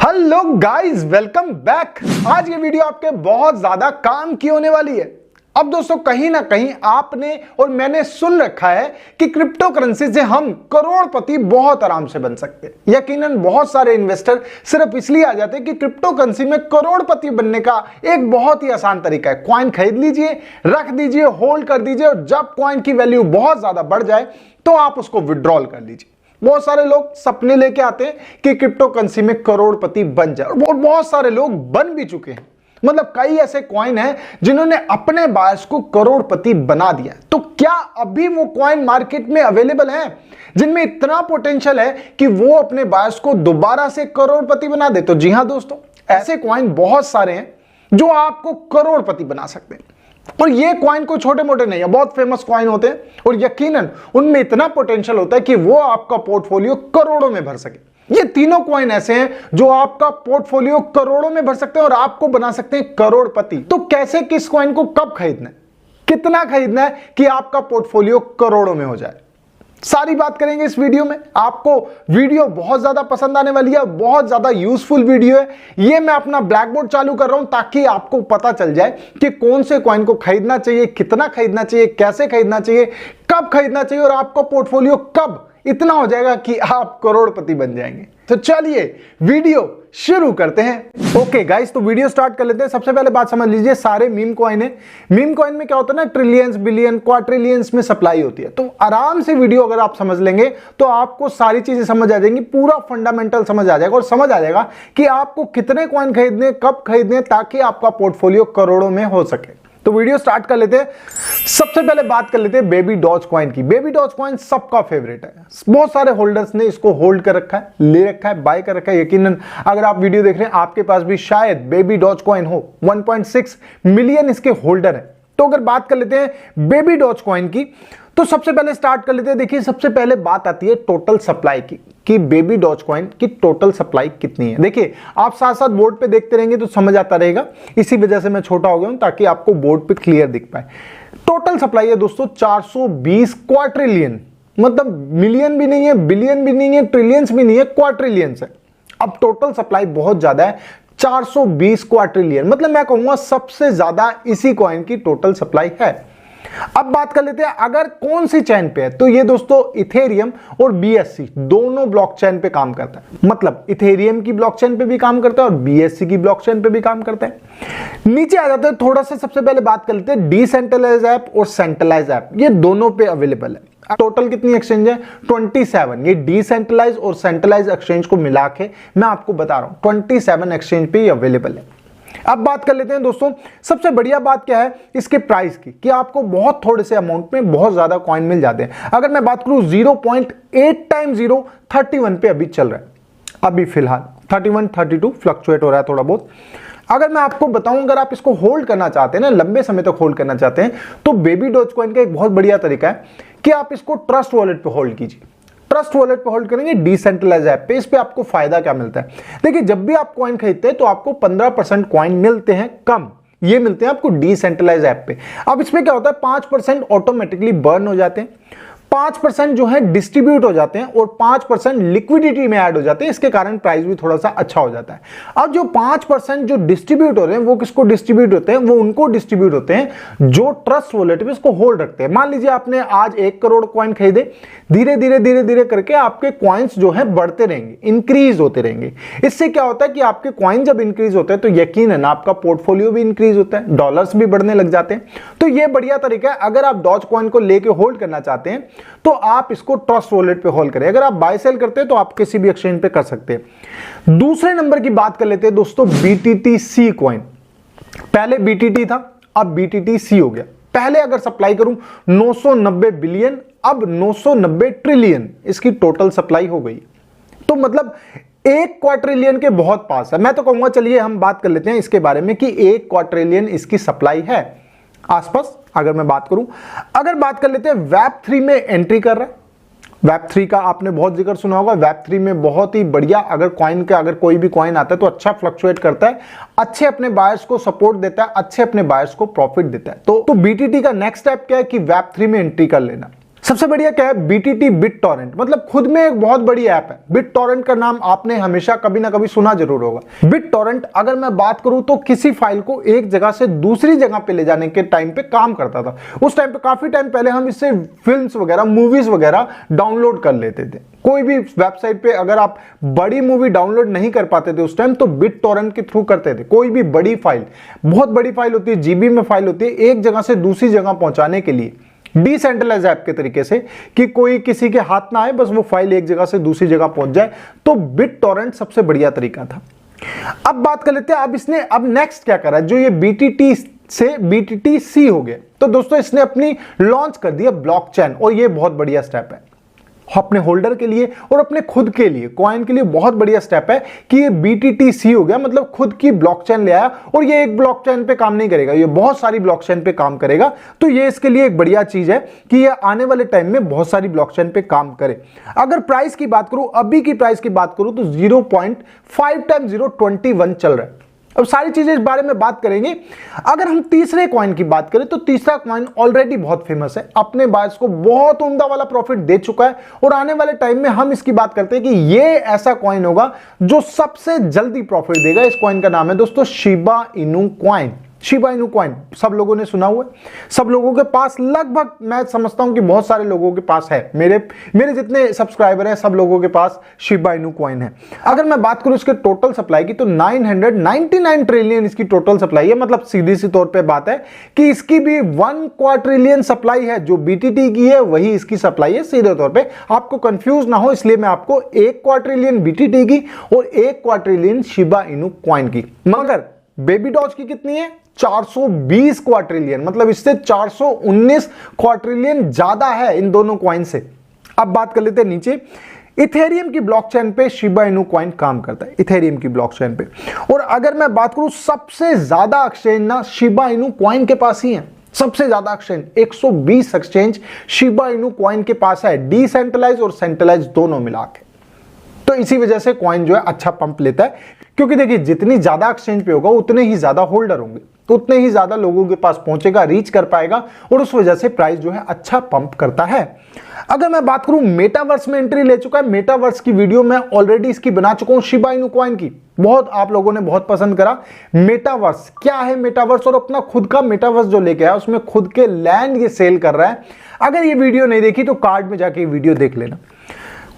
Hello guys, welcome back. आज ये video आपके बहुत ज्यादा काम की होने वाली है। अब दोस्तों, कहीं ना कहीं आपने और मैंने सुन रखा है कि क्रिप्टो करेंसी से हम करोड़पति बहुत आराम से बन सकते हैं। यकीनन बहुत सारे इन्वेस्टर सिर्फ इसलिए आ जाते हैं कि क्रिप्टो करेंसी में करोड़पति बनने का एक बहुत ही आसान तरीका है। कॉइन खरीद लीजिए, रख दीजिए, होल्ड कर दीजिए और जब कॉइन की वैल्यू बहुत ज्यादा बढ़ जाए तो आप उसको विड्रॉल कर लीजिए। बहुत सारे लोग सपने लेके आते हैं कि क्रिप्टो करेंसी में करोड़पति बन जाए और बहुत सारे लोग बन भी चुके हैं। मतलब कई ऐसे कॉइन हैं जिन्होंने अपने बायर्स को करोड़पति बना दिया। तो क्या अभी वो कॉइन मार्केट में अवेलेबल हैं जिनमें इतना पोटेंशियल है कि वो अपने बायर्स को दोबारा से करोड़पति बना दे? तो जी हां दोस्तों, ऐसे कॉइन बहुत सारे हैं जो आपको करोड़पति बना सकते हैं। और ये कॉइन कोई छोटे मोटे नहीं है, बहुत फेमस कॉइन होते हैं और यकीनन उनमें इतना पोटेंशियल होता है कि वो आपका पोर्टफोलियो करोड़ों में भर सके। ये तीनों कॉइन ऐसे हैं जो आपका पोर्टफोलियो करोड़ों में भर सकते हैं और आपको बना सकते हैं करोड़पति। तो कैसे, किस कॉइन को कब खरीदना है, कितना खरीदना है कि आपका पोर्टफोलियो करोड़ों में हो जाए, सारी बात करेंगे इस वीडियो में। आपको वीडियो बहुत ज्यादा पसंद आने वाली है, बहुत ज्यादा यूजफुल वीडियो है। ये मैं अपना ब्लैक बोर्ड चालू कर रहा हूं ताकि आपको पता चल जाए कि कौन से कॉइन को खरीदना चाहिए, कितना खरीदना चाहिए, कैसे खरीदना चाहिए, कब खरीदना चाहिए और आपका पोर्टफोलियो कब इतना हो जाएगा कि आप करोड़पति बन जाएंगे। तो चलिए वीडियो शुरू करते हैं। ओके गाइस, तो वीडियो स्टार्ट कर लेते हैं। सबसे पहले बात समझ लीजिए, सारे मीम कॉइन है। मीम कॉइन में क्या होता है ना, ट्रिलियंस, बिलियन, क्वाड्रिलियंस में सप्लाई होती है। तो आराम से वीडियो अगर आप समझ लेंगे तो आपको सारी चीजें समझ आ जाएंगी, पूरा फंडामेंटल समझ आ जाएगा और समझ आ जाएगा कि आपको कितने कॉइन खरीदने, कब खरीदने, ताकि आपका पोर्टफोलियो करोड़ों में हो सके। तो वीडियो स्टार्ट कर लेते हैं। सबसे पहले बात कर लेते हैं बेबी डॉज कॉइन की। बेबी डॉज कॉइन सबका फेवरेट है, बहुत सारे होल्डर्स ने इसको होल्ड कर रखा है, ले रखा है, बाय कर रखा है। यकीनन अगर आप वीडियो देख रहे हैं आपके पास भी शायद बेबी डॉज कॉइन हो। 1.6 मिलियन इसके होल्डर है। तो अगर बात कर लेते हैं बेबी डॉज कॉइन की, तो सबसे पहले स्टार्ट कर लेते हैं। देखिए, सबसे पहले बात आती है टोटल सप्लाई की कि बेबी डॉज कॉइन की टोटल सप्लाई कितनी है। देखिए, आप साथ साथ बोर्ड पे देखते रहेंगे तो समझ आता रहेगा। इसी वजह से मैं छोटा हो गया हूं ताकि आपको बोर्ड पे क्लियर दिख पाए। टोटल सप्लाई है दोस्तों 420 क्वाड्रिलियन। मतलब मिलियन भी नहीं है, बिलियन भी नहीं है, ट्रिलियंस भी नहीं है, क्वाड्रिलियंस है। अब टोटल सप्लाई बहुत ज्यादा है, 420 क्वाड्रिलियन। मतलब मैं कहूंगा सबसे ज्यादा इसी कॉइन की टोटल सप्लाई है। अब बात कर लेते हैं अगर कौन सी चेन पे है, तो ये दोस्तों इथेरियम और बीएससी दोनों ब्लॉकचेन पे काम करता है। मतलब इथेरियम की ब्लॉकचेन पे भी काम करता है और बीएससी की ब्लॉकचेन पे भी काम करता है। नीचे आ जाते हैं थोड़ा सा, सबसे पहले बात कर लेते हैं डिसेंट्रलाइज ऐप और सेंट्रलाइज ऐप, ये दोनों पे अवेलेबल है। टोटल कितनी एक्सचेंज है? 27। ये डिसेंट्रलाइज और सेंट्रलाइज एक्सचेंज को मिला के मैं आपको बता रहा हूं 27 एक्सचेंज पे अवेलेबल है। अब बात कर लेते हैं दोस्तों, सबसे बढ़िया बात क्या है इसके प्राइस की, कि आपको बहुत थोड़े से अमाउंट में बहुत ज्यादा कॉइन मिल जाते हैं। अगर मैं बात करूं 0.8 टाइम 0 31 पे अभी चल रहा है। अभी फिलहाल 31 32 फ्लक्चुएट हो रहा है थोड़ा बहुत। अगर मैं आपको बताऊं, अगर आप इसको होल्ड करना चाहते हैं ना, लंबे समय तक होल्ड करना चाहते हैं, तो बेबी डॉज कॉइन का एक बहुत बढ़िया तरीका है कि आप इसको ट्रस्ट वॉलेट पे होल्ड कीजिए। ट्रस्ट वॉलेट पे होल्ड करेंगे डिसेंट्रलाइज ऐप पे। इस पे आपको फायदा क्या मिलता है? देखिए, जब भी आप कॉइन खरीदते हैं तो आपको 15% कॉइन मिलते हैं कम, ये मिलते हैं आपको डिसेंट्रलाइज ऐप पे। अब इसमें क्या होता है, 5% ऑटोमेटिकली बर्न हो जाते हैं, 5% जो है डिस्ट्रीब्यूट हो जाते हैं और 5% लिक्विडिटी में ऐड हो जाते हैं। इसके कारण प्राइस भी थोड़ा सा अच्छा हो जाता है। अब जो 5% जो डिस्ट्रीब्यूट हो रहे हैं वो किसको डिस्ट्रीब्यूट होते हैं? वो उनको डिस्ट्रीब्यूट होते हैं जो ट्रस्ट वॉलेट पे इसको होल्ड रखते हैं। मान लीजिए आपने आज 1 करोड़ कॉइन खरीदे, धीरे धीरे धीरे धीरे करके आपके कॉइन्स जो है बढ़ते रहेंगे, इंक्रीज होते रहेंगे। इससे क्या होता है कि आपके कॉइन जब इंक्रीज होते हैं तो यकीनन आपका पोर्टफोलियो भी इंक्रीज होता है, डॉलर्स भी बढ़ने लग जाते हैं। तो ये बढ़िया तरीका है। अगर आप डॉज कॉइन को लेके होल्ड करना चाहते हैं तो आप इसको ट्रस्ट वॉलेट पे होल्ड करें। अगर आप बाय सेल करते हैं तो आप किसी भी एक्सचेंज पे कर सकते हैं। दूसरे नंबर की बात कर लेते हैं दोस्तों BTTC कॉइन। पहले BTT था, अब BTTC हो गया। पहले अगर सप्लाई करूं 990 बिलियन, अब 990 ट्रिलियन इसकी टोटल सप्लाई हो गई। तो मतलब 1 क्वाड्रिलियन के बहुत पास है। मैं तो कहूंगा चलिए हम बात कर लेते हैं इसके बारे में कि 1 क्वाड्रिलियन इसकी सप्लाई है आसपास। अगर मैं बात करूं, अगर बात कर लेते हैं Web3 में एंट्री कर रहा है। Web3 का आपने बहुत जिक्र सुना होगा। Web3 में बहुत ही बढ़िया, अगर कॉइन का अगर कोई भी कॉइन आता है तो अच्छा फ्लक्चुएट करता है, अच्छे अपने बायर्स को सपोर्ट देता है, अच्छे अपने बायर्स को प्रॉफिट देता है। तो BTT का नेक्स्ट स्टेप क्या है कि Web3 में एंट्री कर लेना। सबसे बढ़िया क्या है, BTT BitTorrent, मतलब खुद में एक बहुत बड़ी ऐप है। BitTorrent का नाम आपने हमेशा कभी ना कभी सुना जरूर होगा। BitTorrent अगर मैं बात करूं तो किसी फाइल को एक जगह से दूसरी जगह पे ले जाने के टाइम पे काम करता था। उस टाइम पे काफी टाइम पहले हम इससे फिल्म्स वगैरह, मूवीज वगैरह डाउनलोड कर लेते थे। कोई भी वेबसाइट पे अगर आप बड़ी मूवी डाउनलोड नहीं कर पाते थे उस टाइम, तो BitTorrent के थ्रू करते थे। कोई भी बड़ी फाइल, बहुत बड़ी फाइल होती है, GB में फाइल होती है, एक जगह से दूसरी जगह पहुंचाने के लिए डिसेंट्रलाइज ऐप के तरीके से, कि कोई किसी के हाथ ना आए, बस वो फाइल एक जगह से दूसरी जगह पहुंच जाए, तो BitTorrent सबसे बढ़िया तरीका था। अब बात कर लेते हैं, अब नेक्स्ट क्या करा, जो ये BTT से BTTC हो गया। तो दोस्तों इसने अपनी लॉन्च कर दिया ब्लॉकचेन, और ये बहुत बढ़िया स्टेप है अपने होल्डर के लिए और अपने खुद के लिए, कॉइन के लिए बहुत बढ़िया स्टेप है कि ये BTTC हो गया, मतलब खुद की ब्लॉकचेन ले आया। और ये एक ब्लॉकचेन पे काम नहीं करेगा, ये बहुत सारी ब्लॉकचेन पे काम करेगा। तो ये इसके लिए एक बढ़िया चीज है कि ये आने वाले टाइम में बहुत सारी ब्लॉकचेन पे काम करे। अगर प्राइस की बात करूं, अभी की प्राइस की बात करूं, तो 0.5 × 0.21 चल रहा है। अब सारी चीजें इस बारे में बात करेंगे। अगर हम तीसरे कॉइन की बात करें, तो तीसरा कॉइन ऑलरेडी बहुत फेमस है, अपने बायर्स को बहुत उम्दा वाला प्रॉफिट दे चुका है, और आने वाले टाइम में हम इसकी बात करते हैं कि ये ऐसा कॉइन होगा जो सबसे जल्दी प्रॉफिट देगा। इस कॉइन का नाम है दोस्तों Shiba Inu coin. Shiba Inu coin सब लोगों ने सुना हुआ है, सब लोगों के पास, लगभग मैं समझता हूं कि बहुत सारे लोगों के पास है। मेरे जितने सब्सक्राइबर हैं सब लोगों के पास शिबा इनू कॉइन है। अगर मैं बात करूं इसके टोटल सप्लाई की, तो 999 ट्रिलियन इसकी टोटल सप्लाई है। मतलब सीधी सी तौर पे बात है कि इसकी भी 1 क्वाड्रिलियन सप्लाई है। जो BTT की है वही इसकी सप्लाई है। सीधे तौर पे आपको कंफ्यूज ना हो, इसलिए मैं आपको 1 क्वाड्रिलियन BTT की और 1 क्वाड्रिलियन शिबा इनू कॉइन की, मगर बेबी डॉज की कितनी है, 420 क्वाड्रिलियन, मतलब इससे 419 क्वाड्रिलियन ज्यादा है इन दोनों कॉइन से। अब बात कर लेते हैं नीचे, इथेरियम की ब्लॉकचेन पे शिबा इनू कॉइन काम करता है, इथेरियम की ब्लॉकचेन पे। और अगर मैं बात करूं, सबसे ज्यादा एक्सचेंज ना शिबा इनू कॉइन के पास ही है। सबसे ज्यादा exchange 120 exchange Shiba Inu coin के पास है, डिसेंट्रलाइज और सेंट्रलाइज दोनों मिला के। तो इसी वजह से कॉइन जो है अच्छा पंप लेता है, क्योंकि देखिए जितनी ज्यादा एक्सचेंज पे होगा उतने ही ज्यादा होल्डर होंगे, तो उतने ही ज्यादा लोगों के पास पहुंचेगा, रीच कर पाएगा, और उस वजह से प्राइस जो है अच्छा पंप करता है। अगर मैं बात करूं, मेटावर्स में एंट्री ले चुका है। मेटावर्स की वीडियो मैं ऑलरेडी इसकी बना चुका हूं, शिबा इनू कॉइन की। बहुत आप लोगों ने बहुत पसंद करा। मेटावर्स क्या है, मेटावर्स, और अपना खुद का मेटावर्स जो लेके आया, उसमें खुद के लैंड ये सेल कर रहा है। अगर ये वीडियो नहीं देखी तो कार्ड में जाके वीडियो देख लेना।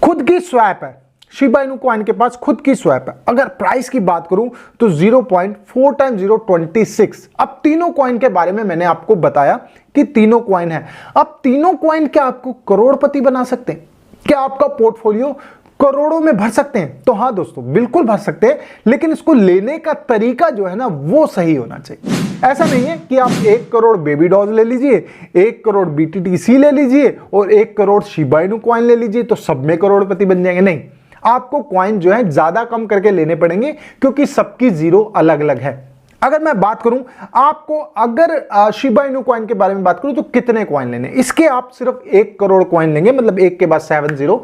खुद की स्वैप है, शिबा इनू कॉइन के पास खुद की स्वैप है। अगर प्राइस की बात करूं तो 0.4 × 0.26। अब तीनों कॉइन के बारे में मैंने आपको बताया कि तीनों कॉइन है। अब तीनों कॉइन क्या आपको करोड़पति बना सकते हैं? क्या आपका पोर्टफोलियो करोड़ों में भर सकते हैं? तो हाँ दोस्तों, बिल्कुल भर सकते हैं, लेकिन इसको लेने का तरीका जो है ना वो सही होना चाहिए। ऐसा नहीं है कि आप 1 करोड़ बेबी डॉज ले लीजिए, 1 करोड़ BTTC ले लीजिए और 1 करोड़ शिबा इनू कॉइन ले लीजिए तो सब में करोड़पति बन जाएंगे। नहीं, आपको कॉइन जो है ज्यादा कम करके लेने पड़ेंगे, क्योंकि सबकी जीरो अलग अलग है। अगर मैं बात करूं आपको, अगर शिबा इनू कॉइन के बारे में बात करूं तो कितने कॉइन लेने, इसके आप सिर्फ 1 करोड़ कॉइन लेंगे, मतलब 1 के बाद 70,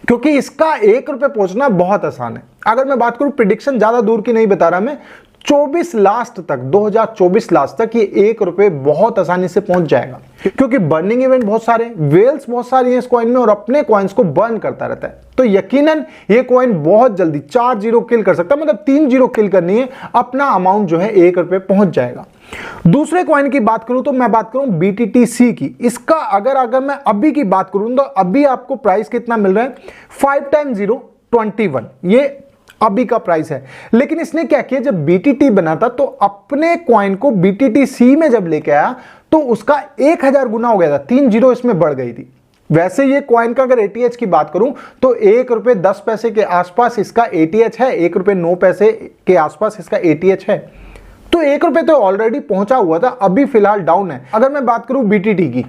क्योंकि इसका 1 रुपए पहुंचना बहुत आसान है। अगर मैं बात करूं, प्रिडिक्शन ज्यादा दूर की नहीं बता रहा मैं, 24 लास्ट तक, 2024 लास्ट तक ये 1 रुपए बहुत आसानी से पहुंच जाएगा, क्योंकि बर्निंग इवेंट बहुत सारे, वेल्स बहुत सारी हैं इस कॉइन में, और अपने कॉइन्स को बर्न करता रहता है। तो यकीनन ये कॉइन बहुत जल्दी 4 जीरो किल कर सकता है, मतलब 3 जीरो किल करनी है, अपना अमाउंट जो है 1 रुपए पहुंच जाएगा। दूसरे कॉइन की बात करूं तो मैं बात करूं BTTC की। इसका अगर मैं अभी की बात करूं तो अभी आपको प्राइस कितना मिल रहा है, 5 × 0.21, ये अभी का प्राइस है। लेकिन इसने क्या किया, जब BTT बना था तो अपने कॉइन को BTTC में जब लेके आया तो उसका 1000 गुना हो गया था, 3 जीरो इसमें बढ़ गई थी। वैसे ये कॉइन का अगर ATH की बात करूं तो 1 रुपए 10 पैसे के आसपास इसका ATH है, 1 रुपए 9 पैसे के आसपास इसका ATH है। तो 1 रुपए तो ऑलरेडी पहुंचा हुआ था, अभी फिलहाल डाउन है। अगर मैं बात करूं BTT की,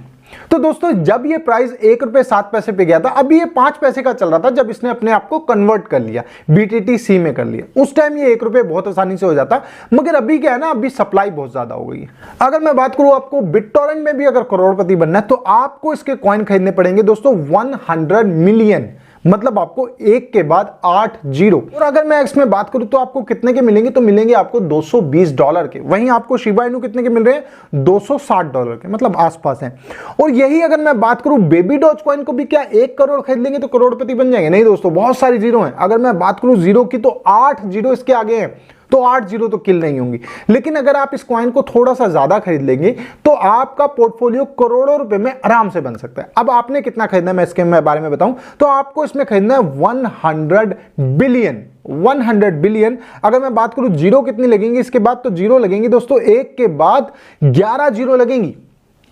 तो दोस्तों जब ये प्राइस 1 रुपए 7 पैसे पे गया था, अभी ये 5 पैसे का चल रहा था जब इसने अपने आप को कन्वर्ट कर लिया, BTTC में कर लिया। उस टाइम ये 1 रुपए बहुत आसानी से हो जाता, मगर अभी क्या है ना, अभी सप्लाई बहुत ज्यादा हो गई है। अगर मैं बात करूं आपको BitTorrent में भी अगर करोड़पति बनना है तो आपको इसके कॉइन खरीदने पड़ेंगे दोस्तों 100 मिलियन, मतलब आपको एक के बाद 8 जीरो। और अगर मैं इसमें बात करूं तो आपको कितने के मिलेंगे, तो मिलेंगे आपको $220 के। वहीं आपको शिबा इनू कितने के मिल रहे हैं, $260 के, मतलब आसपास हैं। और यही अगर मैं बात करूं बेबी डॉज कॉइन को भी, क्या 1 करोड़ खरीद लेंगे तो करोड़पति बन जाएंगे? नहीं दोस्तों, बहुत सारी जीरो हैं। अगर मैं बात करूं जीरो की तो 8 जीरो इसके आगे हैं, तो 8 जीरो तो किल नहीं होंगी। लेकिन अगर आप इस कॉइन को थोड़ा सा ज्यादा खरीद लेंगे तो आपका पोर्टफोलियो करोड़ों रुपए में आराम से बन सकता है। अब आपने कितना खरीदना है मैं इसके बारे में बताऊं, तो आपको इसमें खरीदना है 100 बिलियन। 100 बिलियन। अगर मैं बात करूं जीरो कितनी लगेंगी इसके बाद, तो जीरो लगेंगी दोस्तों एक के बाद 11 जीरो लगेंगी।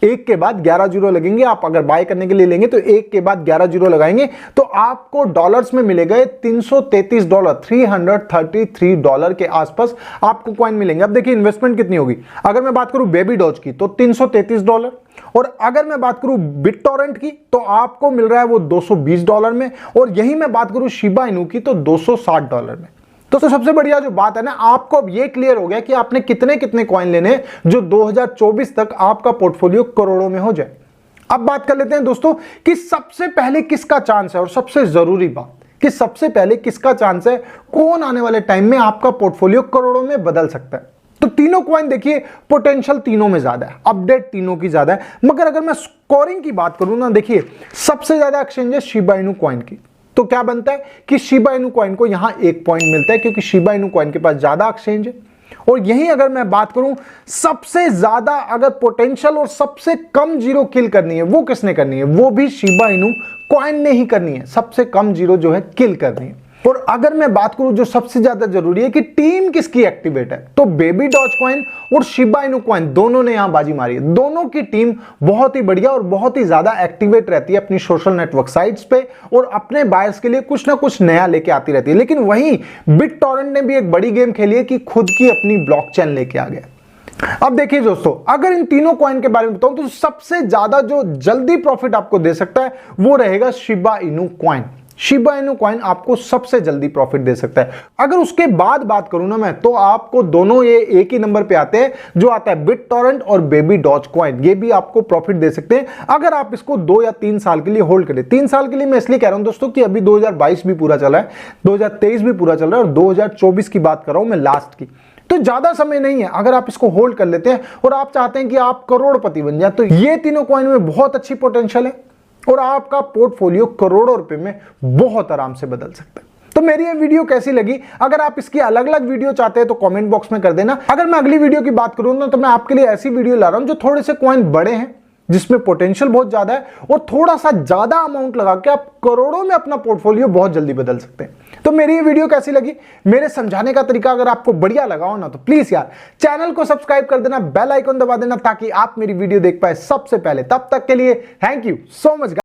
एक के बाद 11 जीरो लगेंगे। आप अगर बाय करने के लिए लेंगे तो एक के बाद 11 जीरो लगाएंगे तो आपको डॉलर्स में मिलेगा $333, $333 के आसपास आपको कॉइन मिलेंगे। अब देखिए इन्वेस्टमेंट कितनी होगी। अगर मैं बात करूं बेबी डॉज की तो $333, और अगर मैं बात करूं बिटटॉरेंट की तो आपको मिल रहा है वो $220 में, और यही मैं बात करूं शिबा इनू की तो $260 में। तो सबसे बढ़िया जो बात है ना, आपको अब ये क्लियर हो गया कि आपने कितने कितने कॉइन लेने जो 2024 तक आपका पोर्टफोलियो करोड़ों में हो जाए। अब बात कर लेते हैं दोस्तों कि सबसे पहले किसका चांस है, और सबसे जरूरी बात कि सबसे पहले किसका चांस है, कौन आने वाले टाइम में आपका पोर्टफोलियो करोड़ों में बदल सकता है। तो तीनों कॉइन देखिए पोटेंशियल तीनों में ज्यादा है, अपडेट तीनों की ज्यादा है। मगर अगर मैं स्कोरिंग की बात करूं ना, देखिए सबसे ज्यादा एक्सचेंज है शिबा इनू कॉइन की। तो क्या बनता है कि शिबा इनू कॉइन को यहां 1 पॉइंट मिलता है, क्योंकि शिबा इनू कॉइन के पास ज्यादा एक्सचेंज है। और यही अगर मैं बात करूं सबसे ज्यादा अगर पोटेंशियल और सबसे कम जीरो किल करनी है, वो किसने करनी है, वो भी शिबा इनू कॉइन ने ही करनी है। सबसे कम जीरो जो है किल करनी है। और अगर मैं बात करूं जो सबसे ज्यादा जरूरी है कि टीम किसकी एक्टिवेट है, तो बेबी डॉज कॉइन और शिबा इनू कॉइन दोनों ने यहां बाजी मारी है। दोनों की टीम बहुत ही बढ़िया और बहुत ही ज्यादा एक्टिवेट रहती है अपनी सोशल नेटवर्क साइट्स पे, और अपने बायर्स के लिए कुछ ना कुछ नया लेके आती रहती है। लेकिन वहीं बिटटॉरेंट ने भी एक बड़ी गेम खेली है कि खुद की अपनी ब्लॉकचेन लेके आ गया। अब देखिए दोस्तों, अगर इन तीनों कॉइन के बारे में बताऊं तो सबसे ज्यादा जो जल्दी प्रॉफिट आपको दे सकता है वो रहेगा Shiba Inu coin. Shiba Inu coin आपको सबसे जल्दी प्रॉफिट दे सकता है। अगर उसके बाद बात करूं ना मैं, तो आपको दोनों ये एक ही नंबर पे आते हैं, जो आता है बिटटॉरेंट और बेबी डॉज कॉइन। ये भी आपको प्रॉफिट दे सकते हैं अगर आप इसको 2 या 3 साल के लिए होल्ड करें। 3 साल के लिए मैं इसलिए कह रहा हूं दोस्तों कि अभी 2022 भी पूरा चला है, 2023 भी पूरा चल रहा है, और 2024 की बात कर रहा हूं मैं लास्ट की। तो ज्यादा समय नहीं है। अगर आप इसको होल्ड कर लेते हैं और आप चाहते हैं कि आप करोड़पति बन जाए, तो ये तीनों कॉइन में बहुत अच्छी पोटेंशियल है और आपका पोर्टफोलियो करोड़ों रुपए में बहुत आराम से बदल सकता है। तो मेरी ये वीडियो कैसी लगी, अगर आप इसकी अलग अलग वीडियो चाहते हैं तो कमेंट बॉक्स में कर देना। अगर मैं अगली वीडियो की बात करूं ना, तो मैं आपके लिए ऐसी वीडियो ला रहा हूं जो थोड़े से कॉइन बड़े हैं, जिसमें पोटेंशियल बहुत ज्यादा है, और थोड़ा सा ज्यादा अमाउंट लगा के आप करोड़ों में अपना पोर्टफोलियो बहुत जल्दी बदल सकते हैं। तो मेरी ये वीडियो कैसी लगी, मेरे समझाने का तरीका अगर आपको बढ़िया लगा हो ना, तो प्लीज यार चैनल को सब्सक्राइब कर देना, बेल आइकन दबा देना, ताकि आप मेरी वीडियो देख पाए सबसे पहले। तब तक के लिए थैंक यू सो मच।